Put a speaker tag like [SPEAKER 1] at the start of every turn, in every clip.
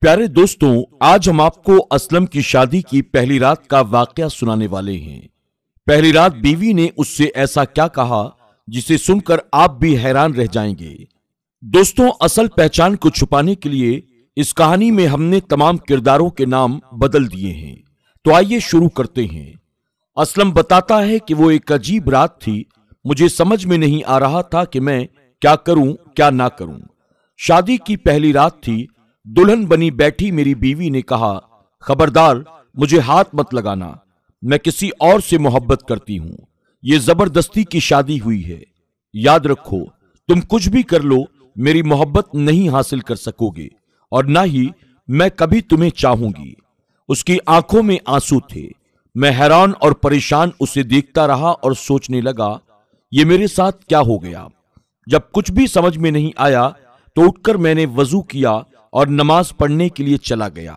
[SPEAKER 1] प्यारे दोस्तों, आज हम आपको असलम की शादी की पहली रात का वाकया सुनाने वाले हैं। पहली रात बीवी ने उससे ऐसा क्या कहा जिसे सुनकर आप भी हैरान रह जाएंगे। दोस्तों, असल पहचान को छुपाने के लिए इस कहानी में हमने तमाम किरदारों के नाम बदल दिए हैं। तो आइए शुरू करते हैं। असलम बताता है कि वो एक अजीब रात थी। मुझे समझ में नहीं आ रहा था कि मैं क्या करूं क्या ना करूं। शादी की पहली रात थी। दुल्हन बनी बैठी मेरी बीवी ने कहा, खबरदार मुझे हाथ मत लगाना, मैं किसी और से मोहब्बत करती हूं। ये जबरदस्ती की शादी हुई है। याद रखो, तुम कुछ भी कर लो, मेरी मोहब्बत नहीं हासिल कर सकोगे और ना ही मैं कभी तुम्हें चाहूंगी। उसकी आंखों में आंसू थे। मैं हैरान और परेशान उसे देखता रहा और सोचने लगा, ये मेरे साथ क्या हो गया। जब कुछ भी समझ में नहीं आया तो उठकर मैंने वजू किया और नमाज पढ़ने के लिए चला गया।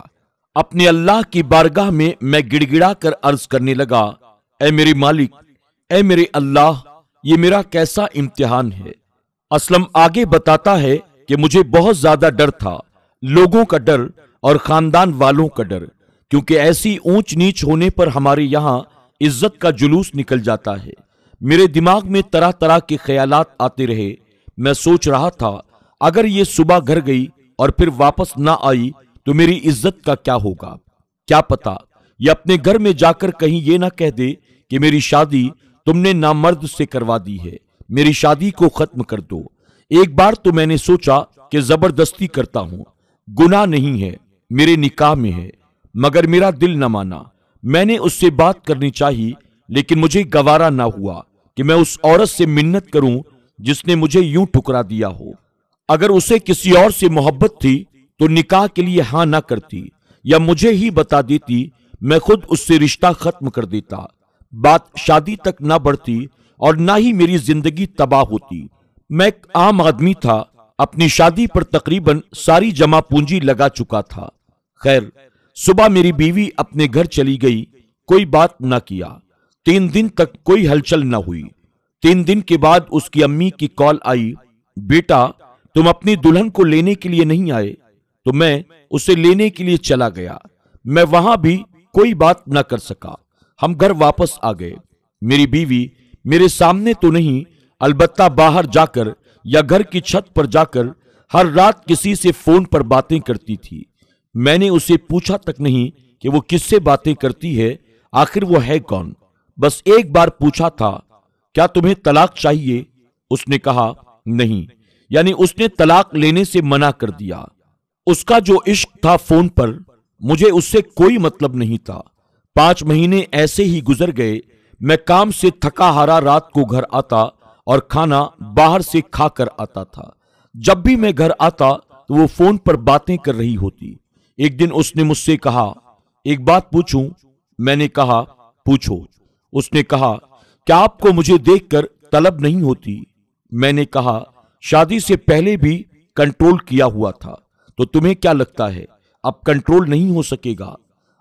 [SPEAKER 1] अपने अल्लाह की बारगाह में मैं गिड़गिड़ा कर अर्ज करने लगा, ऐ मेरे मालिक, ऐ मेरे अल्लाह, ये मेरा कैसा इम्तिहान है। असलम आगे बताता है कि मुझे बहुत ज्यादा डर था, लोगों का डर और खानदान वालों का डर, क्योंकि ऐसी ऊंच नीच होने पर हमारे यहाँ इज्जत का जुलूस निकल जाता है। मेरे दिमाग में तरह तरह के ख्यालात आते रहे। मैं सोच रहा था, अगर ये सुबह घर गई और फिर वापस ना आई तो मेरी इज्जत का क्या होगा। क्या पता ये अपने घर में जाकर कहीं ये ना कह दे कि मेरी शादी तुमने नामर्द से करवा दी है, मेरी शादी को खत्म कर दो। एक बार तो मैंने सोचा कि जबरदस्ती करता हूं, गुनाह नहीं है, मेरे निकाह में है, मगर मेरा दिल न माना। मैंने उससे बात करनी चाहिए, लेकिन मुझे गवारा ना हुआ कि मैं उस औरत से मिन्नत करूं जिसने मुझे यूं ठुकरा दिया हो। अगर उसे किसी और से मोहब्बत थी तो निकाह के लिए हां ना करती या मुझे ही बता देती, मैं खुद उससे रिश्ता खत्म कर देता। बात शादी तक ना बढ़ती और ना ही मेरी जिंदगी तबाह होती। मैं एक आम आदमी था, अपनी शादी पर तकरीबन सारी जमा पूंजी लगा चुका था। खैर, सुबह मेरी बीवी अपने घर चली गई, कोई बात ना किया। 3 दिन तक कोई हलचल ना हुई। 3 दिन के बाद उसकी अम्मी की कॉल आई, बेटा तुम अपनी दुल्हन को लेने के लिए नहीं आए। तो मैं उसे लेने के लिए चला गया। मैं वहां भी कोई बात न कर सका। हम घर वापस आ गए। मेरी बीवी मेरे सामने तो नहीं, अलबत्ता बाहर जाकर या घर की छत पर जाकर हर रात किसी से फोन पर बातें करती थी। मैंने उसे पूछा तक नहीं कि वो किससे बातें करती है, आखिर वो है कौन। बस एक बार पूछा था, क्या तुम्हें तलाक चाहिए? उसने कहा नहीं, यानी उसने तलाक लेने से मना कर दिया। उसका जो इश्क था फोन पर, मुझे उससे कोई मतलब नहीं था। 5 महीने ऐसे ही गुजर गए। मैं काम से थका हारा रात को घर आता और खाना बाहर से खा कर आता था। जब भी मैं घर आता तो वो फोन पर बातें कर रही होती। एक दिन उसने मुझसे कहा, एक बात पूछूं? मैंने कहा, पूछो। उसने कहा, क्या आपको मुझे देखकर तलब नहीं होती? मैंने कहा, शादी से पहले भी कंट्रोल किया हुआ था, तो तुम्हें क्या लगता है अब कंट्रोल नहीं हो सकेगा?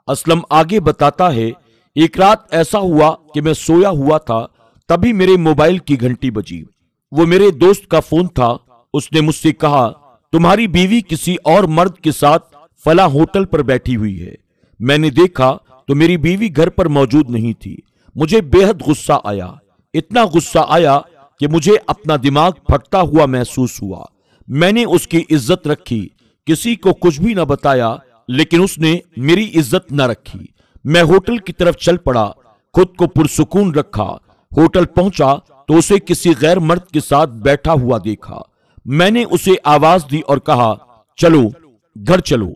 [SPEAKER 1] असलम आगे बताता है, एक रात ऐसा हुआ कि मैं सोया हुआ था, तभी मेरे मोबाइल की घंटी बजी। वो मेरे दोस्त का फोन था। उसने मुझसे कहा, तुम्हारी बीवी किसी और मर्द के साथ फला होटल पर बैठी हुई है। मैंने देखा तो मेरी बीवी घर पर मौजूद नहीं थी। मुझे बेहद गुस्सा आया। इतना गुस्सा आया कि मुझे अपना दिमाग फटता हुआ महसूस हुआ। मैंने उसकी इज्जत रखी, किसी को कुछ भी न बताया, लेकिन उसने मेरी इज्जत न रखी। मैं होटल की तरफ चल पड़ा, खुद को पुरसुकून रखा। होटल पहुंचा तो उसे किसी गैर मर्द के साथ बैठा हुआ देखा। मैंने उसे आवाज दी और कहा, चलो घर चलो।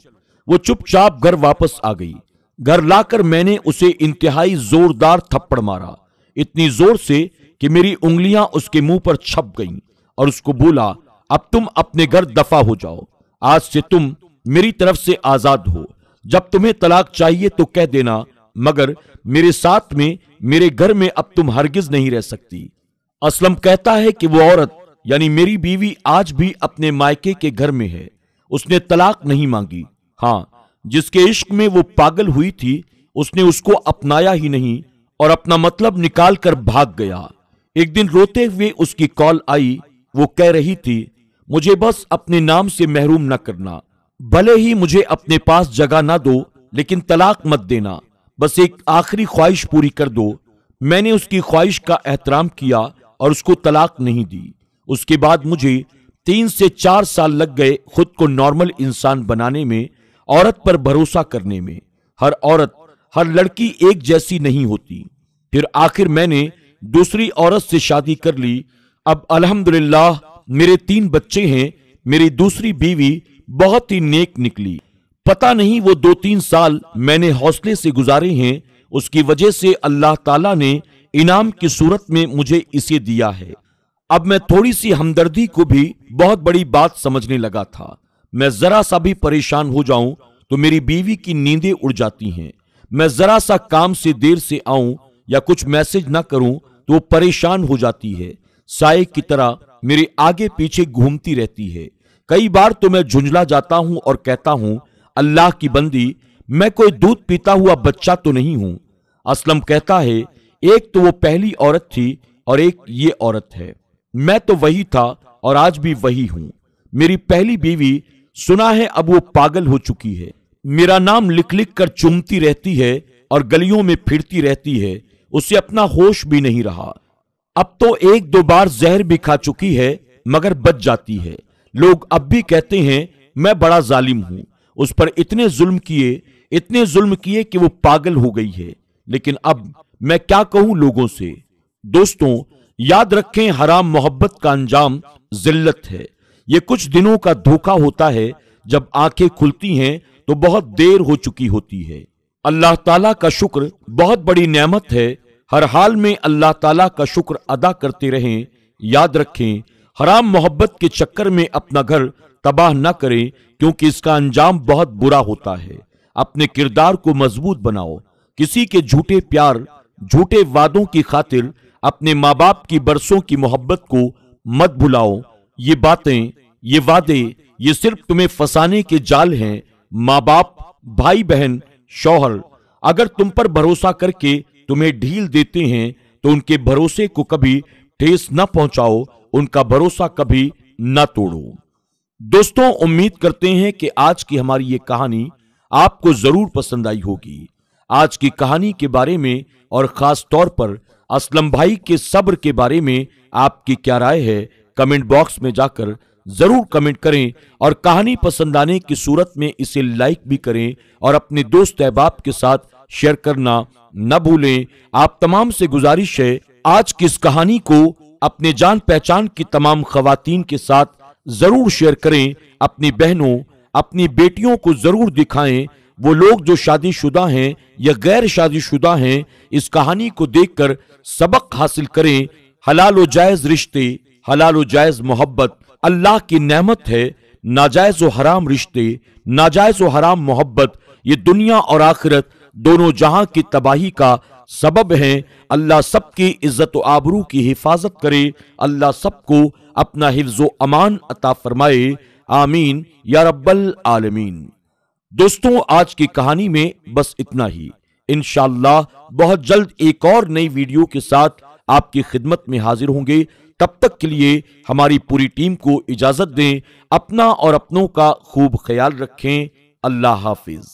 [SPEAKER 1] वो चुपचाप घर वापस आ गई। घर लाकर मैंने उसे इंतहाई जोरदार थप्पड़ मारा, इतनी जोर से कि मेरी उंगलियां उसके मुंह पर छप गईं, और उसको बोला, अब तुम अपने घर दफा हो जाओ। आज से तुम मेरी तरफ से आजाद हो। जब तुम्हें तलाक चाहिए तो कह देना, मगर मेरे साथ में मेरे घर में अब तुम हरगिज नहीं रह सकती। असलम कहता है कि वो औरत यानी मेरी बीवी आज भी अपने मायके के घर में है। उसने तलाक नहीं मांगी। हां, जिसके इश्क में वो पागल हुई थी, उसने उसको अपनाया ही नहीं और अपना मतलब निकाल कर भाग गया। एक दिन रोते हुए उसकी कॉल आई। वो कह रही थी, मुझे बस अपने नाम से महरूम न करना, भले ही मुझे अपने पास जगह ना दो, लेकिन तलाक मत देना, बस एक आखिरी ख्वाहिश पूरी कर दो। मैंने उसकी ख्वाहिश का एहतराम किया और उसको तलाक नहीं दी। उसके बाद मुझे 3 से 4 साल लग गए खुद को नॉर्मल इंसान बनाने में, औरत पर भरोसा करने में। हर औरत, हर लड़की एक जैसी नहीं होती। फिर आखिर मैंने दूसरी औरत से शादी कर ली। अब अल्हम्दुलिल्लाह मेरे 3 बच्चे हैं। मेरी दूसरी बीवी बहुत ही नेक निकली। पता नहीं वो 2-3 साल मैंने हौसले से गुजारे हैं, उसकी वजह से अल्लाह ताला ने इनाम की सूरत में मुझे इसे दिया है। अब मैं थोड़ी सी हमदर्दी को भी बहुत बड़ी बात समझने लगा था। मैं जरा सा भी परेशान हो जाऊं तो मेरी बीवी की नींदें उड़ जाती हैं। मैं जरा सा काम से देर से आऊं या कुछ मैसेज ना करूं तो वो परेशान हो जाती है। साए की तरह मेरे आगे पीछे घूमती रहती है। कई बार तो मैं झुंझला जाता हूं और कहता हूं, अल्लाह की बंदी, मैं कोई दूध पीता हुआ बच्चा तो नहीं हूं। असलम कहता है, एक तो वो पहली औरत थी और एक ये औरत है। मैं तो वही था और आज भी वही हूं। मेरी पहली बीवी सुना है अब वो पागल हो चुकी है। मेरा नाम लिख लिख कर चूमती रहती है और गलियों में फिरती रहती है। उसे अपना होश भी नहीं रहा। अब तो 1-2 बार जहर भी खा चुकी है मगर बच जाती है। लोग अब भी कहते हैं मैं बड़ा जालिम हूं, उस पर इतने जुल्म किए कि वो पागल हो गई है। लेकिन अब मैं क्या कहूं लोगों से। दोस्तों, याद रखें, हराम मोहब्बत का अंजाम जिल्लत है। ये कुछ दिनों का धोखा होता है। जब आंखें खुलती हैं तो बहुत देर हो चुकी होती है। अल्लाह ताला का शुक्र बहुत बड़ी नेमत है। हर हाल में अल्लाह ताला का शुक्र अदा करते रहें। याद रखें, हराम मोहब्बत के चक्कर में अपना घर तबाह न करें, क्योंकि इसका अंजाम बहुत बुरा होता है। अपने किरदार को मजबूत बनाओ। किसी के झूठे प्यार, झूठे वादों की खातिर अपने माँ बाप की बरसों की मोहब्बत को मत भुलाओ। ये बातें, ये वादे, ये सिर्फ तुम्हें फंसाने के जाल हैं। माँ बाप, भाई बहन, शौहर अगर तुम पर भरोसा करके तुम्हें ढील देते हैं तो उनके भरोसे को कभी ठेस न पहुंचाओ, उनका भरोसा कभी न तोड़ो। दोस्तों, उम्मीद करते हैं कि आज की हमारी ये कहानी आपको जरूर पसंद आई होगी। आज की कहानी के बारे में और खास तौर पर असलम भाई के सब्र के बारे में आपकी क्या राय है, कमेंट बॉक्स में जाकर जरूर कमेंट करें और कहानी पसंद आने की सूरत में इसे लाइक भी करें और अपने दोस्त अहबाब के साथ शेयर करना न भूलें। आप तमाम से गुजारिश है, आज की इस कहानी को अपने जान पहचान की तमाम खवातीन के साथ जरूर शेयर करें। अपनी बहनों, अपनी बेटियों को जरूर दिखाएं। वो लोग जो शादीशुदा हैं या गैर शादीशुदा हैं, इस कहानी को देखकर सबक हासिल करें। हलाल व जायज रिश्ते, हलाल व जायज मोहब्बत अल्लाह की नेमत है। नाजायज व हराम रिश्ते, नाजायज व हराम मोहब्बत, ये दुनिया और आखिरत दोनों जहां की तबाही का सबब हैं। अल्लाह सबकी इज्जत व आबरू की हिफाजत करे। अल्लाह सबको अपना हिफ्ज़ व अमान अता फरमाए। आमीन या रब्बल आलमीन। दोस्तों, आज की कहानी में बस इतना ही। इंशाअल्लाह बहुत जल्द एक और नई वीडियो के साथ आपकी खिदमत में हाजिर होंगे। तब तक के लिए हमारी पूरी टीम को इजाजत दें। अपना और अपनों का खूब ख्याल रखें। अल्लाह हाफिज।